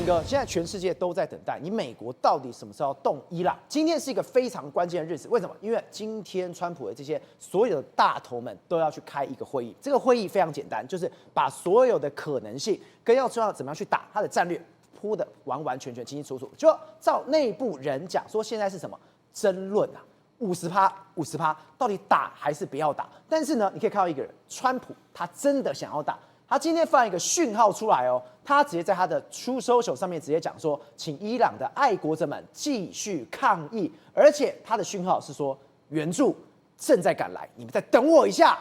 哥，现在全世界都在等待你美国到底什么时候要动伊朗？今天是一个非常关键的日子，为什么？因为今天川普的这些所有的大头们都要去开一个会议，这个会议非常简单，就是把所有的可能性跟要知道怎么样去打他的战略铺的完完全全清清楚楚。就照内部人讲说，现在是什么争论啊？50%，到底打还是不要打？但是呢，你可以看到一个人，川普他真的想要打。他今天放一个讯号出来哦，他直接在他的 True Social 上面直接讲说，请伊朗的爱国者们继续抗议，而且他的讯号是说援助正在赶来，你们再等我一下。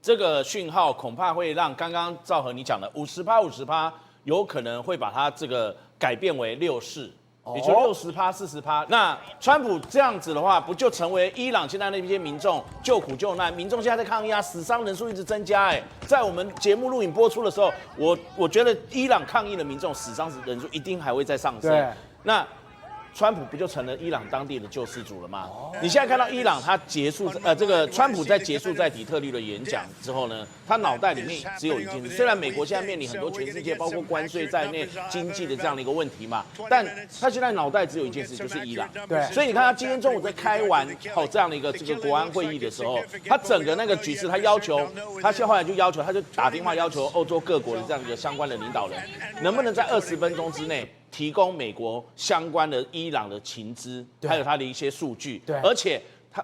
这个讯号恐怕会让刚刚兆和你讲的50%有可能会把它这个改变为60%。也就60%、40%。那川普这样子的话，不就成为伊朗现在那些民众救苦救难？民众现在在抗议啊，死伤人数一直增加。在我们节目录影播出的时候，我觉得伊朗抗议的民众死伤人数一定还会再上升。对，那川普不就成了伊朗当地的救世主了吗？你现在看到伊朗他结束这个川普在结束在底特律的演讲之后呢，他脑袋里面只有一件事。虽然美国现在面临很多全世界包括关税在内经济的这样的一个问题嘛，但他现在脑袋只有一件事，就是伊朗。对，所以你看他今天中午在开完这样的一个这个国安会议的时候，他整个那个局势，他后来就要求，他就打电话要求欧洲各国的这样一个相关的领导人，能不能在20分钟之内提供美国相关的伊朗的情资，还有他的一些数据。对，而且他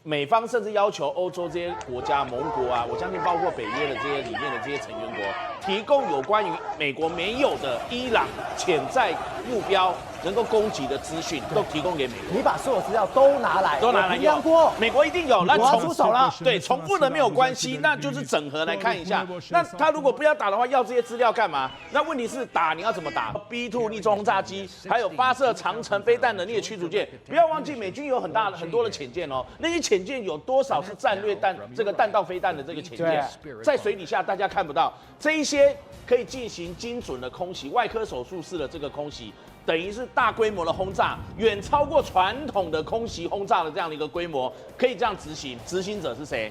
美方甚至要求欧洲这些国家、盟国啊，我相信包括北约的这些里面的这些成员国，提供有关于美国没有的伊朗潜在目标能够攻击的资讯，都提供给美国。你把所有资料都拿来用过，美国一定有。那出手了，对，重复的没有关系，那就是整合来看一下。那他如果不要打的话，要这些资料干嘛？那问题是打你要怎么打 ？B2 逆中轰炸机，还有发射长程飞弹能力的驱逐舰。不要忘记，美军有很多的潜舰哦，那些潜舰有多少是战略弹道飞弹的这个潜舰，在水底下大家看不到。这一些可以进行精准的空袭，外科手术式的这个空袭。等于是大规模的轰炸，远超过传统的空袭轰炸的这样的一个规模，可以这样执行。执行者是谁？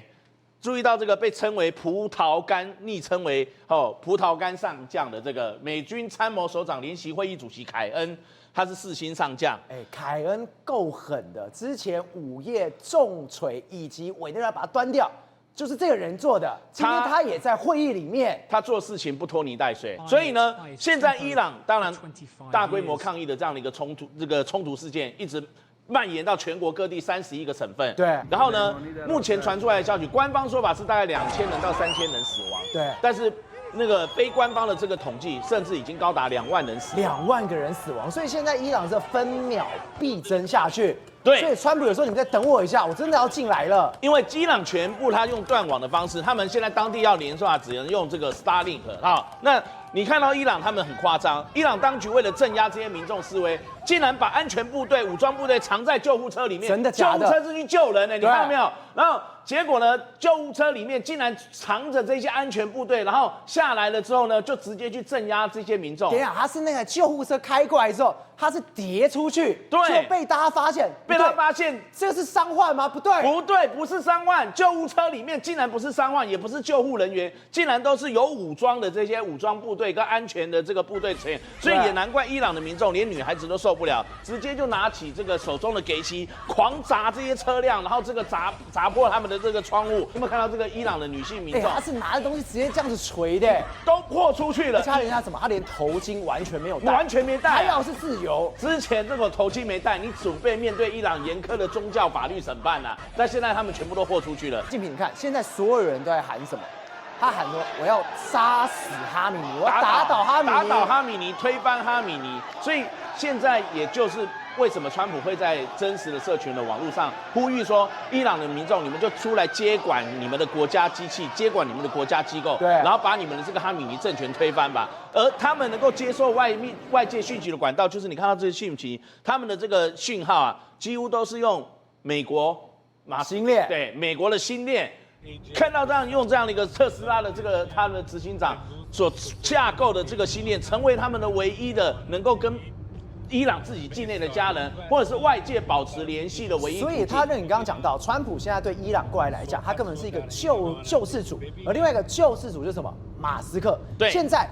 注意到这个被称为葡萄干，昵称为葡萄干上将的这个美军参谋首长联席会议主席凯恩，他是4星上将。凯恩够狠的，之前午夜重锤以及委内瑞拉把他端掉。就是这个人做的，今天他也在会议里面，他做事情不拖泥带水，所以呢，现在伊朗当然大规模抗议的这样的一个冲突事件，一直蔓延到全国各地31个省份。对，然后呢，目前传出来的消息，官方说法是大概2000人到3000人死亡。对，但是那个非官方的这个统计，甚至已经高达2万人死亡。2万个人死亡，所以现在伊朗是分秒必争下去。对，所以川普有时候你们再等我一下，我真的要进来了。因为伊朗全部他用断网的方式，他们现在当地要连刷只能用这个 Starlink 那你看到伊朗他们很夸张，伊朗当局为了镇压这些民众示威，竟然把安全部队、武装部队藏在救护车里面。真的假的？救护车是去救人的，你看到没有？然后结果呢，救护车里面竟然藏着这些安全部队，然后下来了之后呢，就直接去镇压这些民众。等一下，他是那个救护车开过来之后，他是跌出去，对，就被大家发现，被他发现，这个是伤患吗？不对，不对，不是伤患，救护车里面竟然不是伤患，也不是救护人员，竟然都是有武装的这些武装部队跟安全的这个部队成员，所以也难怪伊朗的民众连女孩子都受不了，直接就拿起这个手中的给息，狂砸这些车辆，然后这个砸破他们的这个窗户。有没有看到这个伊朗的女性民众？他是拿着东西直接这样子捶的，都破出去了。而且他连他怎么？他连头巾完全没有戴，完全没戴，还要是自由。之前这种头巾没戴，你准备面对伊朗严苛的宗教法律审判啊！但现在他们全部都豁出去了。静平，你看现在所有人都在喊什么？他喊说：“我要杀死哈米尼，我要打倒哈米尼，打倒哈米尼，推翻哈米尼。”所以现在也就是为什么川普会在真实的社群的网络上呼吁说，伊朗的民众，你们就出来接管你们的国家机器，接管你们的国家机构，对，然后把你们的这个哈米尼政权推翻吧。而他们能够接受外界讯息的管道，就是你看到这些讯息，他们的这个讯号啊，几乎都是用美国星链，对，美国的星链。看到用这样的一个特斯拉的这个他的执行长所架构的这个星链，成为他们的唯一的能够跟伊朗自己境内的家人或者是外界保持联系的唯一。所以他你刚刚讲到，川普现在对伊朗过来讲，他根本是一个救世主，而另外一个救世主就是什么？马斯克。对，现在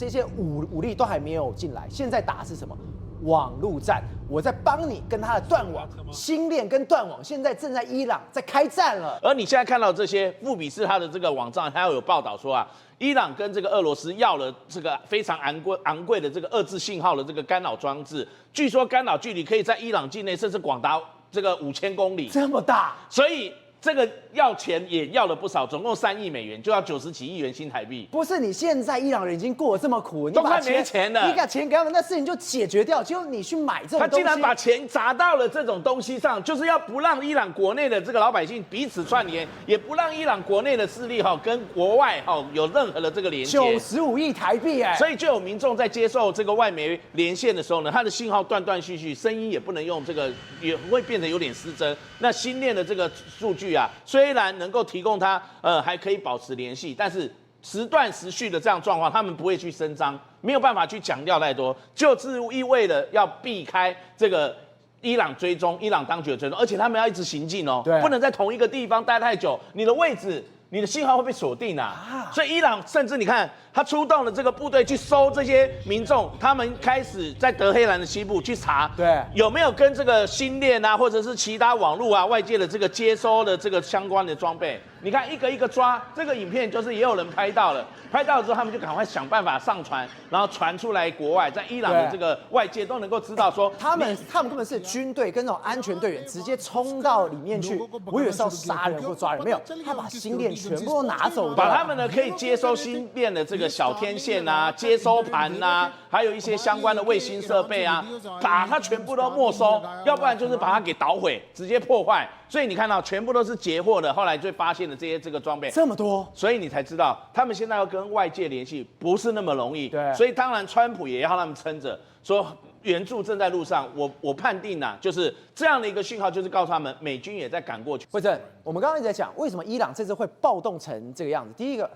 这些武力都还没有进来，现在打的是什么？网路战，我在帮你跟他的断网、星链跟断网，现在正在伊朗在开战了。而你现在看到这些，富比士他的这个网站，还有报道说啊，伊朗跟这个俄罗斯要了这个非常昂贵的这个2字信号的这个干扰装置，据说干扰距离可以在伊朗境内甚至广达这个5000公里，这么大，所以这个要钱也要了不少，总共3亿美元，就要90几亿元新台币。不是你现在伊朗人已经过得这么苦，你都快没钱了，你把钱给他们，那事情就解决掉。结果你去买这种东西，他竟然把钱砸到了这种东西上，就是要不让伊朗国内的这个老百姓彼此串联，也不让伊朗国内的势力跟国外有任何的这个连接。95亿台币哎，所以就有民众在接受这个外媒连线的时候呢，他的信号断断续续，声音也不能用这个，也会变得有点失真。那新链的这个数据啊，虽然能够提供他还可以保持联系，但是时断时续的这样状况，他们不会去声张，没有办法去强调太多，就是意味着要避开这个伊朗追踪、伊朗当局的追踪，而且他们要一直行进哦，不能在同一个地方待太久，你的位置、你的信号会被锁定啊。所以伊朗甚至你看，他出动了这个部队去搜这些民众，他们开始在德黑兰的西部去查，对，有没有跟这个星链啊，或者是其他网络啊、外界的这个接收的这个相关的装备。你看一个一个抓，这个影片就是也有人拍到了，拍到了之后，他们就赶快想办法上传，然后传出来国外，在伊朗的这个外界都能够知道说，他们根本是军队跟那种安全队员直接冲到里面去，我以为是要杀人或抓人，没有，他把星链全部都拿走，把他们呢可以接收星链的这个小天线啊、接收盘啊，还有一些相关的卫星设备啊，把它全部都没收，要不然就是把它给捣毁，直接破坏。所以你看到全部都是截获的，后来就发现了这个装备这么多，所以你才知道他们现在要跟外界联系不是那么容易。对，所以当然川普也要他们撑着，说援助正在路上。我判定啊，就是这样的一个讯号，就是告诉他们美军也在赶过去。慧珍，我们刚刚一直在讲为什么伊朗这次会暴动成这个样子。第一个，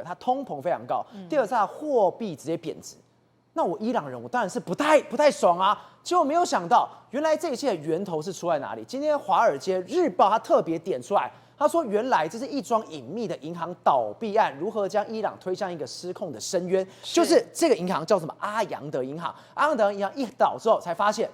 它通膨非常高；第二个是它货币直接贬值。那我伊朗人，我当然是不太爽啊。结果没有想到，原来这一切的源头是出在哪里？今天《华尔街日报》它特别点出来，他说原来这是一桩隐秘的银行倒闭案，如何将伊朗推向一个失控的深渊？就是这个银行叫什么阿扬德银行，阿扬德银行一倒之后，才发现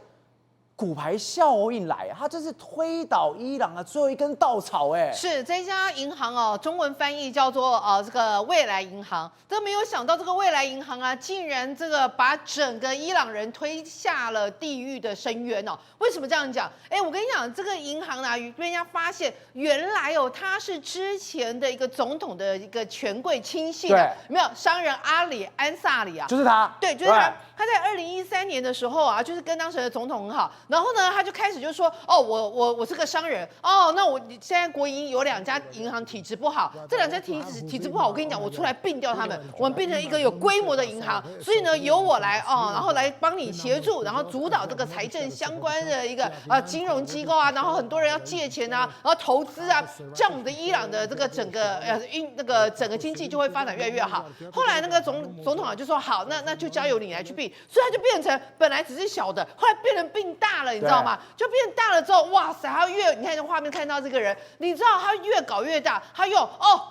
骨牌效应来，它这是推倒伊朗的最后一根稻草，哎，是这家银行哦，中文翻译叫做这个未来银行，都没有想到这个未来银行啊，竟然这个把整个伊朗人推下了地狱的深渊哦。为什么这样讲？哎，我跟你讲，这个银行啊，被人家发现原来哦，他是之前的一个总统的一个权贵亲信啊，有没有商人阿里安萨里啊？就是他，对，就是他。他在2013年的时候啊，就是跟当时的总统很好，然后呢，他就开始就说，哦，我是个商人，哦，那我现在国营有2家银行体质不好，这2家体质不好，我跟你讲，我出来并掉他们，我们变成一个有规模的银行，所以呢，由我来哦，然后来帮你协助，然后主导这个财政相关的一个金融机构啊，然后很多人要借钱啊，然后投资啊，这样我们的伊朗的这个整个整个经济就会发展越来越好。后来那个总统啊就说好，那就交由你来去并。所以它就变成本来只是小的，后来变成并大了，你知道吗？就变大了之后，哇塞，他你看这画面看到这个人，你知道他越搞越大，他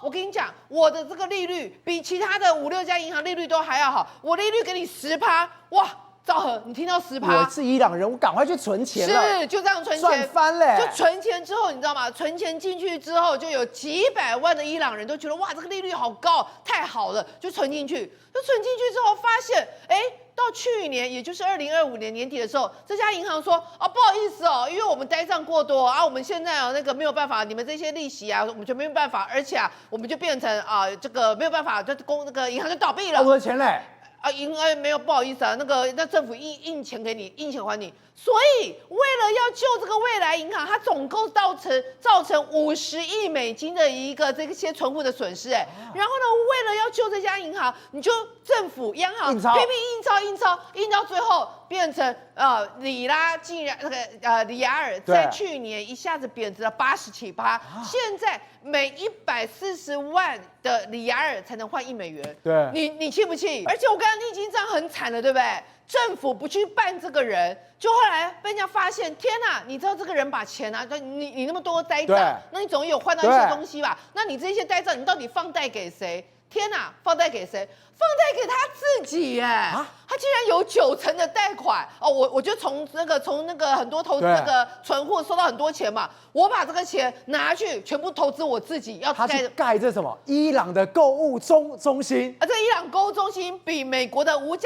我跟你讲，我的这个利率比其他的5、6家银行利率都还要好，我利率给你10%，哇！赵和，你听到10%？我是伊朗人，我赶快去存钱了。是，就这样存钱，赚翻嘞！就存钱之后，你知道吗？存钱进去之后，就有几百万的伊朗人都觉得哇，这个利率好高，太好了，就存进去。就存进去之后，发现，到去年，也就是2025年年底的时候，这家银行说，不好意思哦，因为我们呆账过多啊，我们现在那个没有办法，你们这些利息啊，我们就没有办法，而且我们就变成这个没有办法，那个银行就倒闭了。我的钱嘞？银行没有，不好意思啊，那政府印钱给你，印钱还你。所以为了要救这个未来银行，它总共造成50亿美金的一个这些存户的损失，然后呢，为了要救这家银行，你就政府央行拼命印到最后变成里拉竟然里亚尔在去年一下子贬值了87%，现在每140万的里亚尔才能换1美元。对，你气不气？而且我刚刚你已经这样很惨了，对不对？政府不去办这个人，就后来被人家发现，天哪！你知道这个人把钱啊，你那么多呆账，那你总有换到一些东西吧？那你这些呆账，你到底放贷给谁？天哪，放贷给谁？放贷给他自己耶！他竟然有90%的贷款哦！我就从那个很多投资那个存户收到很多钱嘛，我把这个钱拿去全部投资我自己要盖这什么伊朗的购物中心这伊朗购物中心比美国的五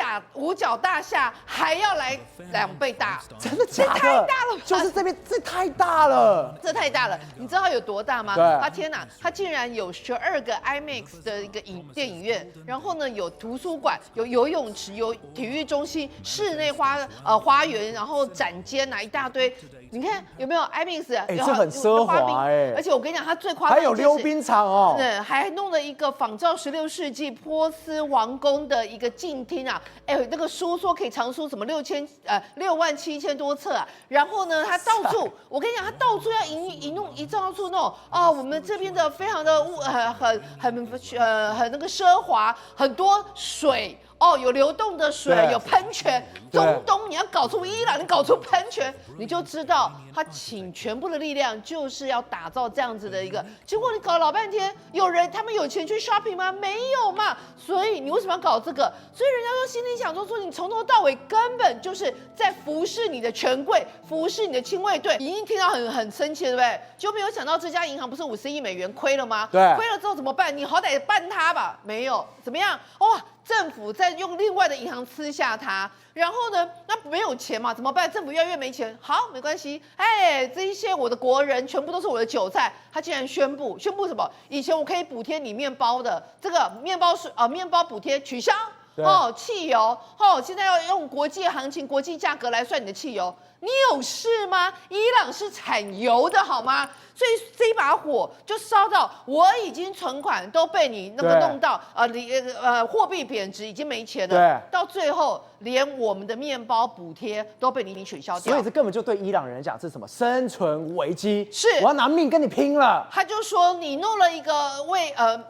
角大厦还要来2倍大，真的假的？太大了，就是这边这太大了，这太大了！你知道它有多大吗？对，天哪，它竟然有12个 IMAX 的一个电影院，然后呢有图书馆、有游泳池、有体育中心、室内花园，然后展间一大堆。你看有没有 IMAX？这很奢华而且我跟你讲，它最夸张还有溜冰场哦，对，还弄了一个仿照16世纪波斯王宫的一个镜厅啊，那个书说可以藏书什么67000多册啊。然后呢，它到处，我跟你讲，它到处要营造出那种我们这边的非常的很那个奢华，很多水。有流动的水，有喷泉。中东你要搞出伊朗，你搞出喷泉，你就知道他倾全部的力量就是要打造这样子的一个。结果你搞老半天，他们有钱去 shopping 吗？没有嘛。所以你为什么要搞这个？所以人家说心里想说你从头到尾根本就是在服侍你的权贵，服侍你的亲卫队。你一定听到很生气，对不对？就没有想到这家银行不是50亿美元亏了吗？对，亏了之后怎么办？你好歹办它吧。没有，怎么样？哇！政府在用另外的银行吃下它，然后呢，那没有钱嘛，怎么办？政府越来越没钱，好，没关系，这一些我的国人全部都是我的韭菜。他竟然宣布什么？以前我可以补贴你面包的这个面包补贴取消汽油现在要用国际行情、国际价格来算你的汽油，你有事吗？伊朗是产油的好吗？所以这一把火就烧到我已经存款都被你那个弄到货币贬值已经没钱了，到最后连我们的面包补贴都被你取消掉，所以这根本就对伊朗人讲是什么生存危机，是我要拿命跟你拼了。他就说你弄了一个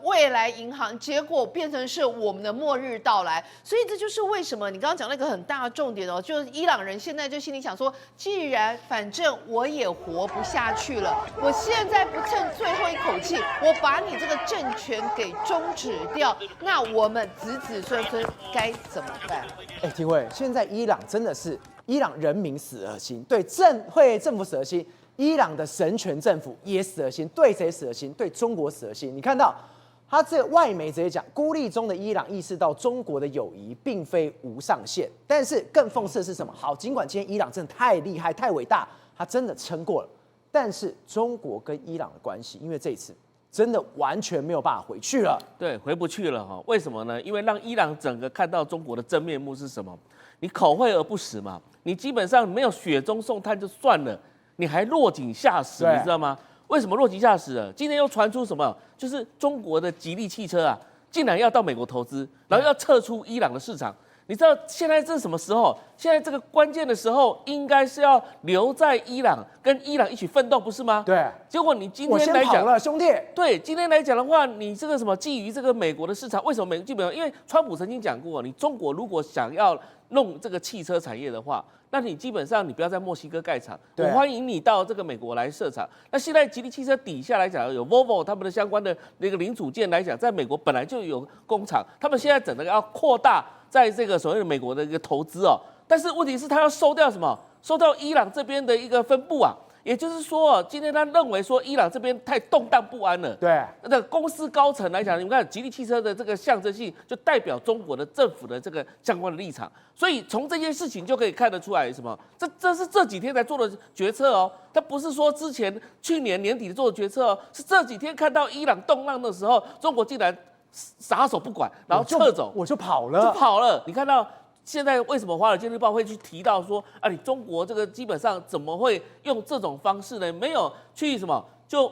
未来银行，结果变成是我们的末日到来，所以这就是为什么你刚刚讲那个很大的重点就是伊朗人现在就心里想说，既然反正我也活不下去了，我现在不趁最后一口气，我把你这个政权给终止掉，那我们子子孙孙该怎么办？廷慧，现在伊朗真的是伊朗人民死而心，对政府死而心，伊朗的神权政府也死而心，对谁死而心？对中国死而心。你看到他这外媒直接讲，孤立中的伊朗意识到中国的友谊并非无上限，但是更讽刺的是什么？好，尽管今天伊朗真的太厉害、太伟大，他真的撑过了。但是中国跟伊朗的关系，因为这一次真的完全没有办法回去了。对，回不去了哈。为什么呢？因为让伊朗整个看到中国的真面目是什么？你口惠而不实嘛，你基本上没有雪中送炭就算了，你还落井下石，你知道吗？为什么落井下石了？今天又传出什么？就是中国的吉利汽车啊，竟然要到美国投资，然后要撤出伊朗的市场。你知道现在这是什么时候？现在这个关键的时候，应该是要留在伊朗，跟伊朗一起奋斗，不是吗？对。结果你今天来讲了，兄弟。对，今天来讲的话，你这个什么基于这个美国的市场，为什么基本上，因为川普曾经讲过，你中国如果想要弄这个汽车产业的话，那你基本上你不要在墨西哥盖厂，我欢迎你到这个美国来设厂。那现在吉利汽车底下来讲，有 Volvo 他们的相关的那个零组件来讲，在美国本来就有工厂，他们现在整个要扩大在这个所谓的美国的一个投资哦。但是问题是，他要收掉什么？收掉伊朗这边的一个分部啊。也就是说，今天他认为说伊朗这边太动荡不安了。对，那公司高层来讲，你们看吉利汽车的这个象征性，就代表中国的政府的这个相关的立场。所以从这件事情就可以看得出来，什么？这是这几天才做的决策哦，他不是说之前去年年底做的决策哦，是这几天看到伊朗动荡的时候，中国竟然撒手不管，然后撤走，我就跑了。你看到？现在为什么《华尔街日报》会去提到说啊，你中国这个基本上怎么会用这种方式呢？没有去什么，就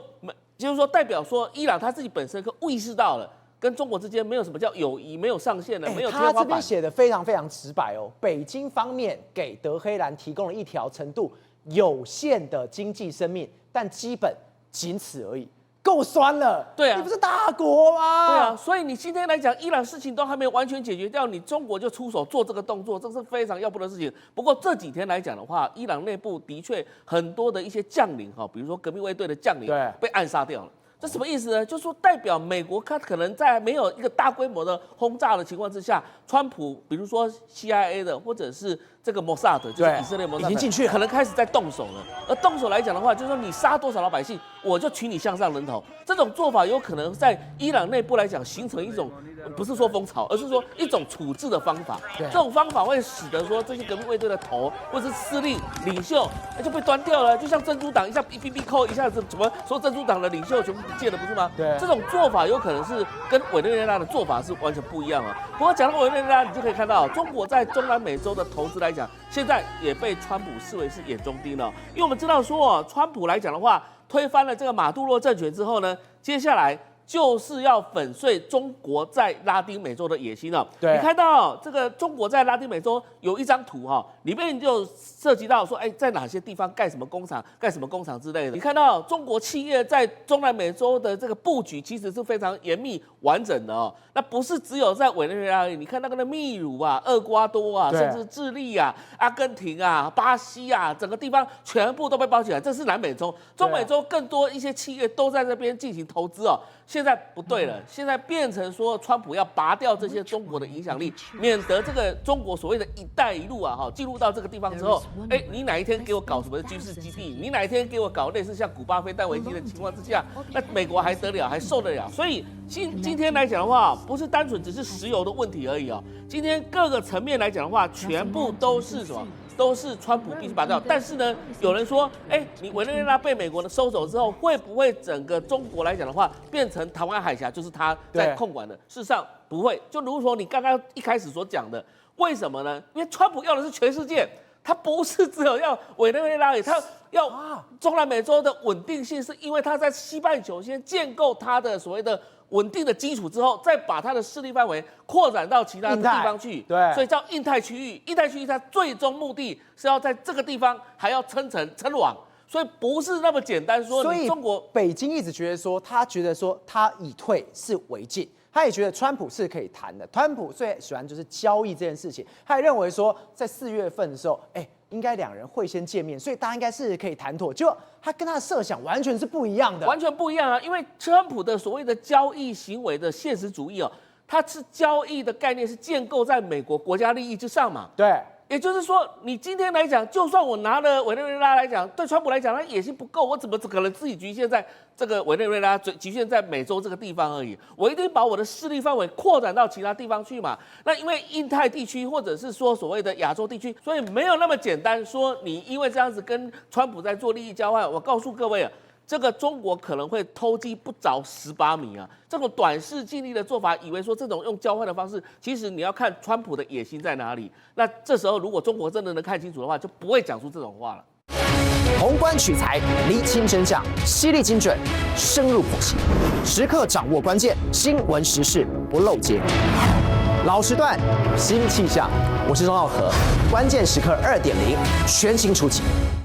是说代表说伊朗他自己本身意识到了，跟中国之间没有什么叫友谊，没有上限了，没有天花板。他这边写的非常非常直白哦，北京方面给德黑兰提供了一条程度有限的经济生命，但基本仅此而已。够酸了，对啊，你不是大国吗？对啊，所以你今天来讲，伊朗事情都还没有完全解决掉，你中国就出手做这个动作，这是非常要不得的事情。不过这几天来讲的话，伊朗内部的确很多的一些将领哈，比如说革命卫队的将领被暗杀掉了。这什么意思呢？就是说代表美国它可能在没有一个大规模的轰炸的情况之下，川普比如说 CIA 的或者是这个摩萨德，就是以色列摩萨德已经进去了可能开始在动手了。而动手来讲的话，就是说你杀多少老百姓，我就取你项上人头。这种做法有可能在伊朗内部来讲形成一种不是说风潮，而是说一种处置的方法。这种方法会使得说这些革命卫队的头或者是司令领袖就被端掉了，就像珍珠党一下一笔扣，一下子怎么说珍珠党的领袖全部不见了，不是吗？对，这种做法有可能是跟委内瑞拉的做法是完全不一样啊。不过讲到委内瑞拉，你就可以看到中国在中南美洲的投资来讲，现在也被川普视为是眼中钉了。因为我们知道说，川普来讲的话，推翻了这个马杜罗政权之后呢，接下来就是要粉碎中国在拉丁美洲的野心了。对，你看到这个中国在拉丁美洲有一张图哈，里面就涉及到说，在哪些地方盖什么工厂、盖什么工厂之类的。你看到中国企业在中南美洲的这个布局其实是非常严密完整的哦。那不是只有在委内瑞拉而已，你看那个秘鲁啊、厄瓜多啊，甚至智利啊、阿根廷啊、巴西啊，整个地方全部都被包起来。这是南美洲，中美洲更多一些企业都在这边进行投资哦。现在不对了，现在变成说川普要拔掉这些中国的影响力，免得这个中国所谓的一带一路啊，进入到这个地方之后，你哪一天给我搞什么军事基地，你哪一天给我搞类似像古巴飞弹危机的情况之下，那美国还得了，还受得了？所以今天来讲的话，不是单纯只是石油的问题而已哦，今天各个层面来讲的话，全部都是什么？都是川普必须拔掉。但是呢，有人说，你委内瑞拉被美国的收走之后，会不会整个中国来讲的话，变成台湾海峡就是他在控管的？事实上不会。就如同你刚刚一开始所讲的，为什么呢？因为川普要的是全世界，他不是只有要委内瑞拉而已，他要中南美洲的稳定性，是因为他在西半球先建构他的所谓的稳定的基础之后，再把它的势力范围扩展到其他的地方去，对，所以叫印太区域。印太区域它最终目的是要在这个地方还要称网，所以不是那么简单说。所以中国北京一直觉得说他以退是为进。他也觉得川普是可以谈的，川普最喜欢就是交易这件事情，他也认为说在4月份的时候，应该两人会先见面，所以大家应该是可以谈妥。结果他跟他的设想完全是不一样的，完全不一样啊！因为川普的所谓的交易行为的现实主义它是交易的概念是建构在美国国家利益之上嘛？对。也就是说，你今天来讲，就算我拿了委内瑞拉来讲，对川普来讲，他野心不够，我怎么可能自己局限在这个委内瑞拉，局限在美洲这个地方而已？我一定把我的势力范围扩展到其他地方去嘛。那因为印太地区或者是说所谓的亚洲地区，所以没有那么简单说你因为这样子跟川普在做利益交换。我告诉各位这个中国可能会偷鸡不着18米啊！这种短视近利的做法，以为说这种用交换的方式，其实你要看川普的野心在哪里。那这时候如果中国真的能看清楚的话，就不会讲出这种话了。宏观取材，厘清真相，犀利精准，深入剖析，时刻掌握关键，新闻时事不漏接。老时段，新气象，我是钟浩和，关键时刻2.0全新出击。